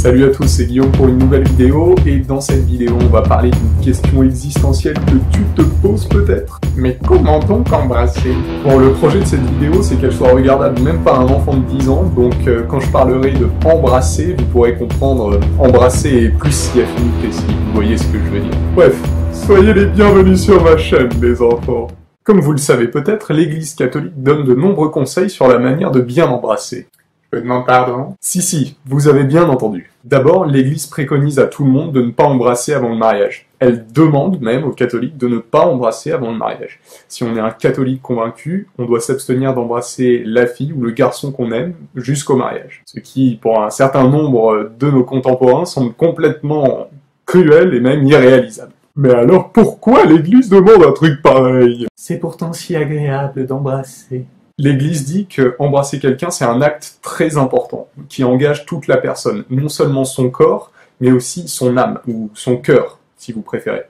Salut à tous, c'est Guillaume pour une nouvelle vidéo, et dans cette vidéo on va parler d'une question existentielle que tu te poses peut-être. Mais comment donc embrasser? Bon, le projet de cette vidéo c'est qu'elle soit regardable même par un enfant de 10 ans, donc quand je parlerai de embrasser, vous pourrez comprendre embrasser et plus si affinité, si vous voyez ce que je veux dire. Bref, soyez les bienvenus sur ma chaîne les enfants. Comme vous le savez peut-être, l'Église catholique donne de nombreux conseils sur la manière de bien embrasser. Je demande pardon. Si, vous avez bien entendu. D'abord, l'Église préconise à tout le monde de ne pas embrasser avant le mariage. Elle demande même aux catholiques de ne pas embrasser avant le mariage. Si on est un catholique convaincu, on doit s'abstenir d'embrasser la fille ou le garçon qu'on aime jusqu'au mariage. Ce qui, pour un certain nombre de nos contemporains, semble complètement cruel et même irréalisable. Mais alors pourquoi l'Église demande un truc pareil? C'est pourtant si agréable d'embrasser. L'Église dit que embrasser quelqu'un, c'est un acte très important, qui engage toute la personne, non seulement son corps, mais aussi son âme, ou son cœur, si vous préférez.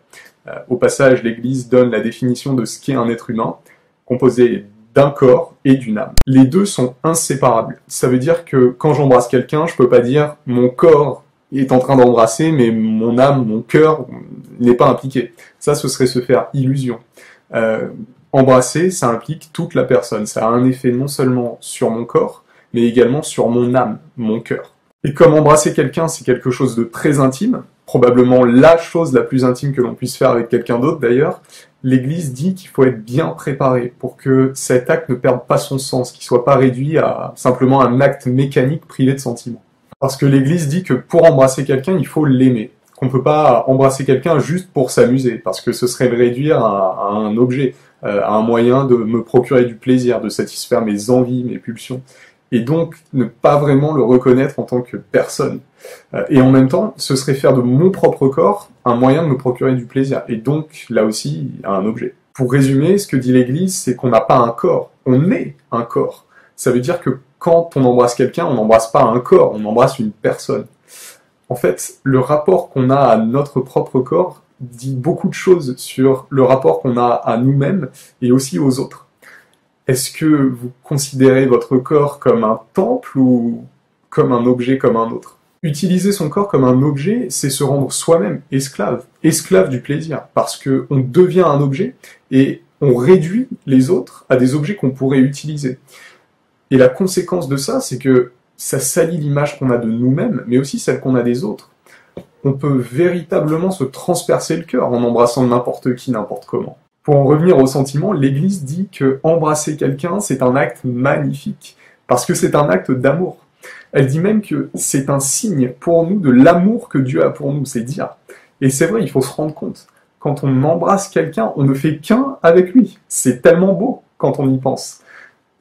Au passage, l'Église donne la définition de ce qu'est un être humain, composé d'un corps et d'une âme. Les deux sont inséparables. Ça veut dire que quand j'embrasse quelqu'un, je peux pas dire « mon corps est en train d'embrasser, mais mon âme, mon cœur n'est pas impliqué ». Ça, ce serait se faire illusion. Embrasser, ça implique toute la personne. Ça a un effet non seulement sur mon corps, mais également sur mon âme, mon cœur. Et comme embrasser quelqu'un, c'est quelque chose de très intime, probablement la chose la plus intime que l'on puisse faire avec quelqu'un d'autre d'ailleurs, l'Église dit qu'il faut être bien préparé pour que cet acte ne perde pas son sens, qu'il soit pas réduit à simplement un acte mécanique privé de sentiments. Parce que l'Église dit que pour embrasser quelqu'un, il faut l'aimer. Qu'on peut pas embrasser quelqu'un juste pour s'amuser, parce que ce serait le réduire à un objet, à un moyen de me procurer du plaisir, de satisfaire mes envies, mes pulsions, et donc ne pas vraiment le reconnaître en tant que personne. Et en même temps, ce serait faire de mon propre corps un moyen de me procurer du plaisir, et donc, là aussi, un objet. Pour résumer, ce que dit l'Église, c'est qu'on n'a pas un corps, on est un corps. Ça veut dire que quand on embrasse quelqu'un, on n'embrasse pas un corps, on embrasse une personne. En fait, le rapport qu'on a à notre propre corps dit beaucoup de choses sur le rapport qu'on a à nous-mêmes et aussi aux autres. Est-ce que vous considérez votre corps comme un temple ou comme un objet comme un autre? Utiliser son corps comme un objet, c'est se rendre soi-même esclave, esclave du plaisir, parce que on devient un objet et on réduit les autres à des objets qu'on pourrait utiliser. Et la conséquence de ça, c'est que ça salit l'image qu'on a de nous-mêmes, mais aussi celle qu'on a des autres. On peut véritablement se transpercer le cœur en embrassant n'importe qui, n'importe comment. Pour en revenir au sentiment, l'Église dit que embrasser quelqu'un, c'est un acte magnifique, parce que c'est un acte d'amour. Elle dit même que c'est un signe pour nous de l'amour que Dieu a pour nous, c'est dire. Et c'est vrai, il faut se rendre compte. Quand on embrasse quelqu'un, on ne fait qu'un avec lui. C'est tellement beau quand on y pense.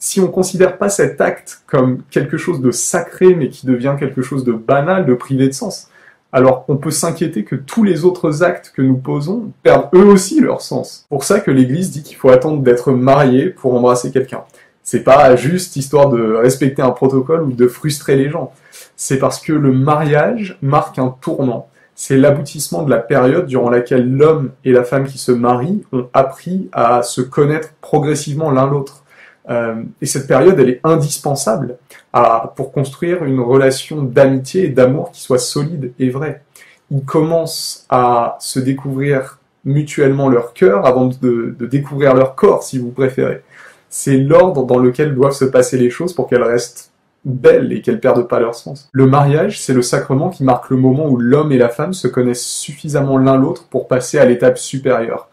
Si on ne considère pas cet acte comme quelque chose de sacré, mais qui devient quelque chose de banal, de privé de sens, alors on peut s'inquiéter que tous les autres actes que nous posons perdent eux aussi leur sens. Pour ça que l'Église dit qu'il faut attendre d'être marié pour embrasser quelqu'un. C'est pas juste histoire de respecter un protocole ou de frustrer les gens. C'est parce que le mariage marque un tournant. C'est l'aboutissement de la période durant laquelle l'homme et la femme qui se marient ont appris à se connaître progressivement l'un l'autre. Et cette période, elle est indispensable pour construire une relation d'amitié et d'amour qui soit solide et vraie. Ils commencent à se découvrir mutuellement leur cœur avant de découvrir leur corps, si vous préférez. C'est l'ordre dans lequel doivent se passer les choses pour qu'elles restent belles et qu'elles perdent pas leur sens. Le mariage, c'est le sacrement qui marque le moment où l'homme et la femme se connaissent suffisamment l'un l'autre pour passer à l'étape supérieure,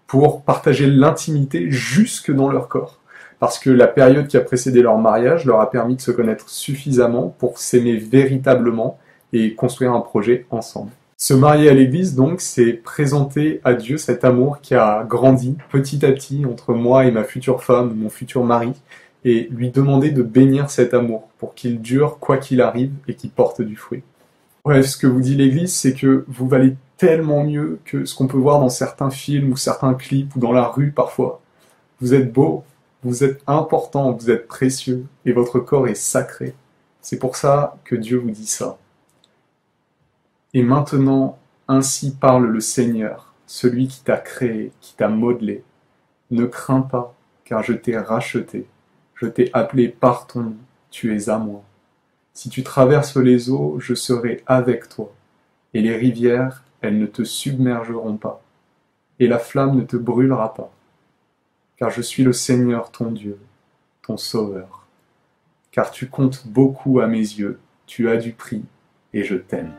pour partager l'intimité jusque dans leur corps. Parce que la période qui a précédé leur mariage leur a permis de se connaître suffisamment pour s'aimer véritablement et construire un projet ensemble. Se marier à l'Église, donc, c'est présenter à Dieu cet amour qui a grandi petit à petit entre moi et ma future femme, mon futur mari, et lui demander de bénir cet amour pour qu'il dure quoi qu'il arrive et qu'il porte du fruit. Bref, ce que vous dit l'Église, c'est que vous valez tellement mieux que ce qu'on peut voir dans certains films ou certains clips ou dans la rue parfois. Vous êtes beau. Vous êtes important, vous êtes précieux, et votre corps est sacré. C'est pour ça que Dieu vous dit ça. Et maintenant, ainsi parle le Seigneur, celui qui t'a créé, qui t'a modelé. Ne crains pas, car je t'ai racheté. Je t'ai appelé par ton nom, tu es à moi. Si tu traverses les eaux, je serai avec toi, et les rivières, elles ne te submergeront pas, et la flamme ne te brûlera pas, car je suis le Seigneur ton Dieu, ton Sauveur. Car tu comptes beaucoup à mes yeux, tu as du prix, et je t'aime.